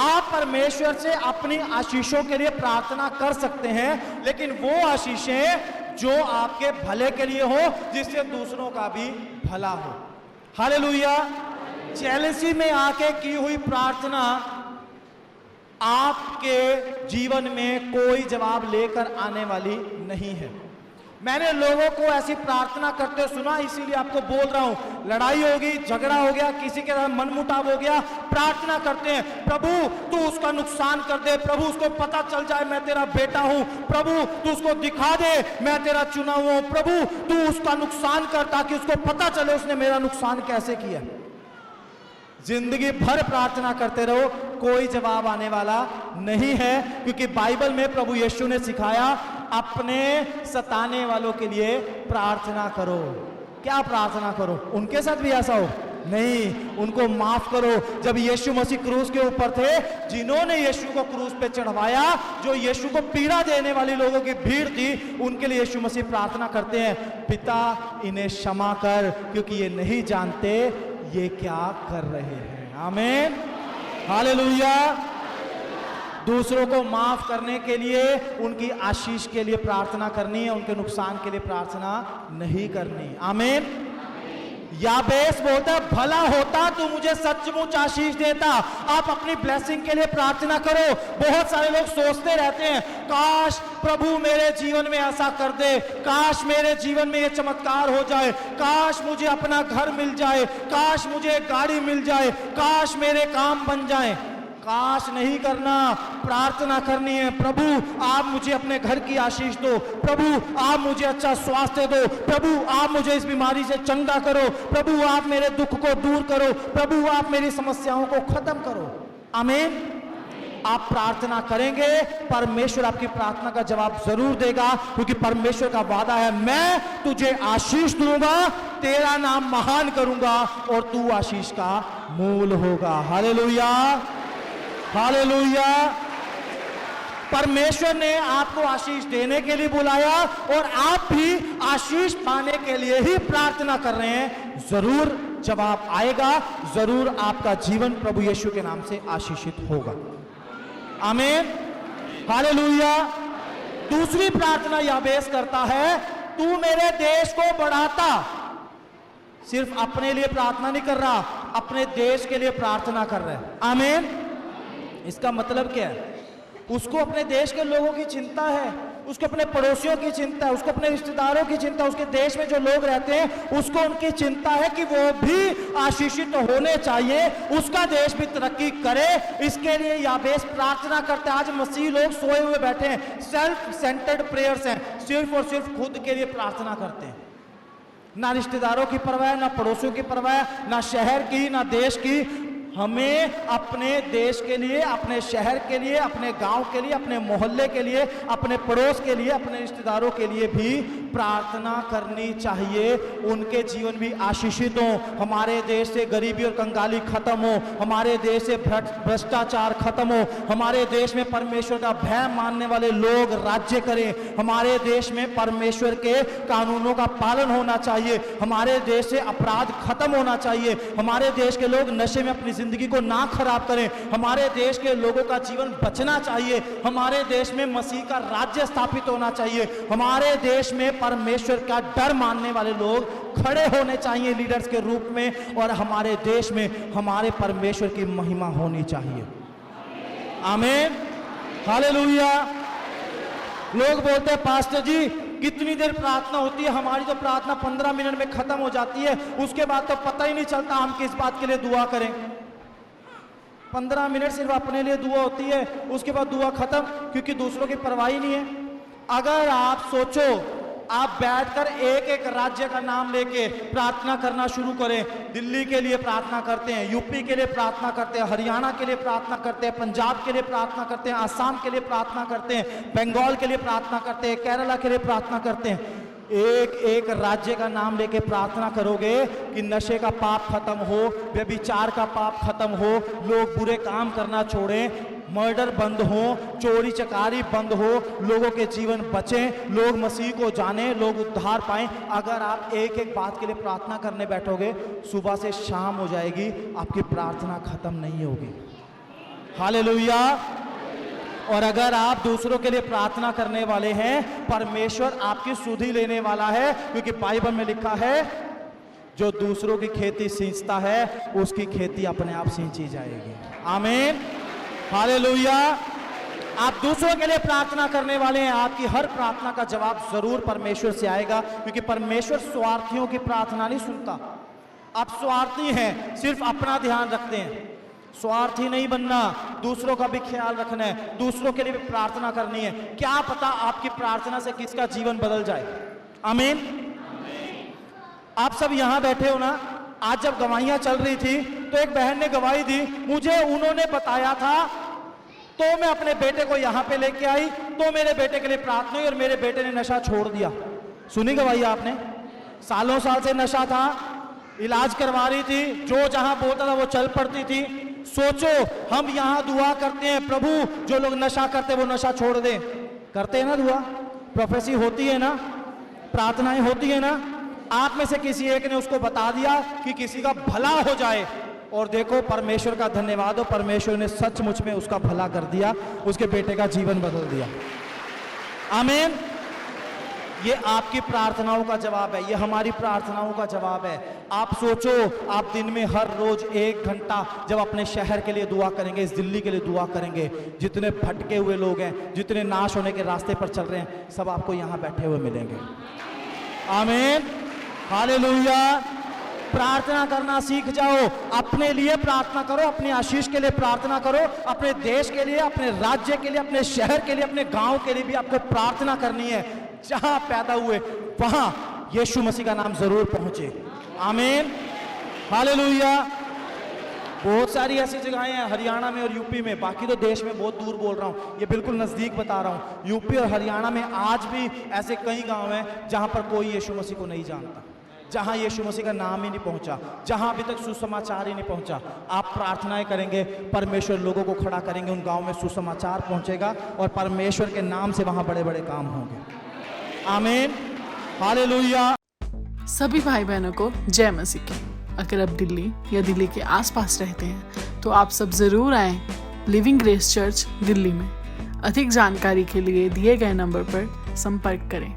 आप परमेश्वर से अपनी आशीषों के लिए प्रार्थना कर सकते हैं, लेकिन वो आशीषें जो आपके भले के लिए हो, जिससे दूसरों का भी भला हो। हालेलुया। जेलसी में आके की हुई प्रार्थना आपके जीवन में कोई जवाब लेकर आने वाली नहीं है। मैंने लोगों को ऐसी प्रार्थना करते सुना, इसीलिए आपको बोल रहा हूं। लड़ाई होगी, झगड़ा हो गया, किसी के साथ मनमुटाव हो गया, प्रार्थना करते हैं, प्रभु तू उसका नुकसान कर दे, प्रभु उसको पता चल जाए मैं तेरा बेटा हूं, प्रभु तू उसको दिखा दे मैं तेरा चुना हुआ हूं, प्रभु तू उसका नुकसान कर ताकि उसको पता चले उसने मेरा नुकसान कैसे किया। जिंदगी भर प्रार्थना करते रहो, कोई जवाब आने वाला नहीं है, क्योंकि बाइबल में प्रभु यीशु ने सिखाया अपने सताने वालों के लिए प्रार्थना करो। क्या प्रार्थना करो? उनके साथ भी ऐसा हो? नहीं, उनको माफ करो। जब यीशु मसीह क्रूस के ऊपर थे, जिन्होंने यीशु को क्रूस पे चढ़वाया, जो यीशु को पीड़ा देने वाली लोगों की भीड़ थी, उनके लिए यीशु मसीह प्रार्थना करते हैं, पिता इन्हें क्षमा कर, क्योंकि ये नहीं जानते ये क्या कर रहे हैं। आमीन, हालेलुया। दूसरों को माफ करने के लिए, उनकी आशीष के लिए प्रार्थना करनी है, उनके नुकसान के लिए प्रार्थना नहीं करनी। आमीन। याबेस बोलता है, भला होता तू मुझे सचमुच आशीष देता। आप अपनी ब्लेसिंग के लिए प्रार्थना करो। बहुत सारे लोग सोचते रहते हैं, काश प्रभु मेरे जीवन में ऐसा कर दे, काश मेरे जीवन में ये चमत्कार हो जाए, काश मुझे अपना घर मिल जाए, काश मुझे गाड़ी मिल जाए, काश मेरे काम बन जाए। काश नहीं करना, प्रार्थना करनी है, प्रभु आप मुझे अपने घर की आशीष दो, प्रभु आप मुझे अच्छा स्वास्थ्य दो, प्रभु आप मुझे इस बीमारी से चंगा करो, प्रभु आप मेरे दुख को दूर करो, प्रभु आप मेरी समस्याओं को खत्म करो। आमीन। आप प्रार्थना करेंगे, परमेश्वर आपकी प्रार्थना का जवाब जरूर देगा, क्योंकि परमेश्वर का वादा है, मैं तुझे आशीष दूंगा, तेरा नाम महान करूंगा और तू आशीष का मूल होगा। Hallelujah, hallelujah. परमेश्वर ने आपको आशीष देने के लिए बुलाया और आप भी आशीष पाने के लिए ही प्रार्थना कर रहे हैं। जरूर जवाब आएगा, जरूर आपका जीवन प्रभु यीशु के नाम से आशीषित होगा। आमीन, हालेलुया। दूसरी प्रार्थना याबेस करता है, तू मेरे देश को बढ़ाता। सिर्फ अपने लिए प्रार्थना नहीं कर रहा, अपने देश के लिए प्रार्थना कर रहा है। आमीन। इसका मतलब क्या है? उसको अपने देश के लोगों की चिंता है, उसको अपने पड़ोसियों की चिंता है, उसको अपने रिश्तेदारों की चिंता, उसके देश में जो लोग रहते हैं उसको उनकी चिंता है कि वो भी आशीषित होने चाहिए, उसका देश भी तरक्की करे। इसके लिए याबेस प्रार्थना करते हैं। आज मसीह लोग सोए हुए बैठे हैं, सेल्फ सेंटर्ड प्रेयर्स हैं, सिर्फ और सिर्फ खुद के लिए प्रार्थना करते हैं। ना रिश्तेदारों की परवाह, ना पड़ोसियों की परवाह, ना शहर की, ना देश की। हमें अपने देश के लिए, अपने शहर के लिए, अपने गांव के लिए, अपने मोहल्ले के लिए, अपने पड़ोस के लिए, अपने रिश्तेदारों के लिए भी प्रार्थना करनी चाहिए। उनके जीवन भी आशीषित हो, हमारे देश से गरीबी और कंगाली खत्म हो, हमारे देश से भ्रष्टाचार खत्म हो, हमारे देश में परमेश्वर का भय मानने वाले लोग राज्य करें, हमारे देश में परमेश्वर के कानूनों का पालन होना चाहिए, हमारे देश से अपराध खत्म होना चाहिए, हमारे देश के लोग नशे में अपनी जिंदगी को ना खराब करें, हमारे देश के लोगों का जीवन बचना चाहिए, हमारे देश में मसीह का राज्य स्थापित होना चाहिए, हमारे देश में परमेश्वर का डर मानने वाले लोग खड़े होने चाहिए लीडर्स के रूप में, और हमारे देश में हमारे परमेश्वर की महिमा होनी चाहिए। आमीन, हालेलुया। लोग बोलते हैं, पास्टर जी कितनी देर प्रार्थना होती है? हमारी तो प्रार्थना 15 मिनट में खत्म हो जाती है, उसके बाद तो पता ही नहीं चलता हम किस बात के लिए दुआ करें। 15 मिनट सिर्फ अपने लिए दुआ होती है, उसके बाद दुआ खत्म, क्योंकि दूसरों की परवाह ही नहीं है। अगर आप सोचो, आप बैठकर एक एक राज्य का नाम लेके प्रार्थना करना शुरू करें। दिल्ली के लिए प्रार्थना करते हैं, यूपी के लिए प्रार्थना करते हैं, हरियाणा के लिए प्रार्थना करते हैं, पंजाब के लिए प्रार्थना करते हैं, आसाम के लिए प्रार्थना करते हैं, बंगाल के लिए प्रार्थना करते हैं, केरला के लिए प्रार्थना करते हैं। एक एक राज्य का नाम लेके प्रार्थना करोगे कि नशे का पाप खत्म हो, व्यभिचार का पाप खत्म हो, लोग बुरे काम करना छोड़ें, मर्डर बंद हो, चोरी चकारी बंद हो, लोगों के जीवन बचें, लोग मसीह को जाने, लोग उद्धार पाएं। अगर आप एक एक बात के लिए प्रार्थना करने बैठोगे, सुबह से शाम हो जाएगी, आपकी प्रार्थना खत्म नहीं होगी। हालेलुया। और अगर आप दूसरों के लिए प्रार्थना करने वाले हैं, परमेश्वर आपकी सुधि लेने वाला है, क्योंकि बाइबल में लिखा है जो दूसरों की खेती सींचता है उसकी खेती अपने आप सींची जाएगी। आमीन, हालेलुया। आप दूसरों के लिए प्रार्थना करने वाले हैं, आपकी हर प्रार्थना का जवाब जरूर परमेश्वर से आएगा, क्योंकि परमेश्वर स्वार्थियों की प्रार्थना नहीं सुनता। आप स्वार्थी हैं, सिर्फ अपना ध्यान रखते हैं। स्वार्थी नहीं बनना, दूसरों का भी ख्याल रखना है, दूसरों के लिए भी प्रार्थना करनी है। क्या पता आपकी प्रार्थना से किसका जीवन बदल जाए। आमीन। आप सब यहां बैठे हो ना, आज जब गवाहियां चल रही थी तो एक बहन ने गवाही दी, मुझे उन्होंने बताया था तो मैं अपने बेटे को यहां पे लेके आई, तो मेरे बेटे के लिए प्रार्थना हुई और मेरे बेटे ने नशा छोड़ दिया। सुनी गवाही आपने? सालों साल से नशा था, इलाज करवा रही थी, जो जहां बोलता था वो चल पड़ती थी। सोचो, हम यहां दुआ करते हैं, प्रभु जो लोग नशा करते वो नशा छोड़ दें। करते हैं ना दुआ, प्रोफेसी होती है ना, प्रार्थनाएं होती है ना। आप में से किसी एक ने उसको बता दिया कि किसी का भला हो जाए, और देखो परमेश्वर का धन्यवाद हो, परमेश्वर ने सचमुच में उसका भला कर दिया, उसके बेटे का जीवन बदल दिया। आमीन। ये आपकी प्रार्थनाओं का जवाब है, ये हमारी प्रार्थनाओं का जवाब है। आप सोचो, आप दिन में हर रोज 1 घंटा जब अपने शहर के लिए दुआ करेंगे, इस दिल्ली के लिए दुआ करेंगे, जितने भटके हुए लोग हैं, जितने नाश होने के रास्ते पर चल रहे हैं, सब आपको यहां बैठे हुए मिलेंगे। आमीन, हालेलुया। प्रार्थना करना सीख जाओ, अपने लिए प्रार्थना करो, अपनी आशीष के लिए प्रार्थना करो, अपने देश के लिए, अपने राज्य के लिए, अपने शहर के लिए, अपने गांव के लिए भी आपको प्रार्थना करनी है। जहां पैदा हुए वहां यीशु मसीह का नाम जरूर पहुंचे। आमीन, हालेलुया। बहुत सारी ऐसी जगहें हैं हरियाणा में और यूपी में, बाकी तो देश में बहुत दूर बोल रहा हूं, ये बिल्कुल नजदीक बता रहा हूं। यूपी और हरियाणा में आज भी ऐसे कई गांव हैं जहां पर कोई यीशु मसीह को नहीं जानता, जहां यीशु मसीह का नाम ही नहीं पहुंचा, जहां अभी तक सुसमाचार ही नहीं पहुंचा। आप प्रार्थनाएं करेंगे, परमेश्वर लोगों को खड़ा करेंगे, उन गांव में सुसमाचार पहुंचेगा और परमेश्वर के नाम से वहां बड़े बड़े काम होंगे। आमीन, हालेलुया। सभी भाई बहनों को जय मसीह की। अगर आप दिल्ली या दिल्ली के आसपास रहते हैं तो आप सब जरूर आएं लिविंग ग्रेस चर्च दिल्ली में। अधिक जानकारी के लिए दिए गए नंबर पर संपर्क करें।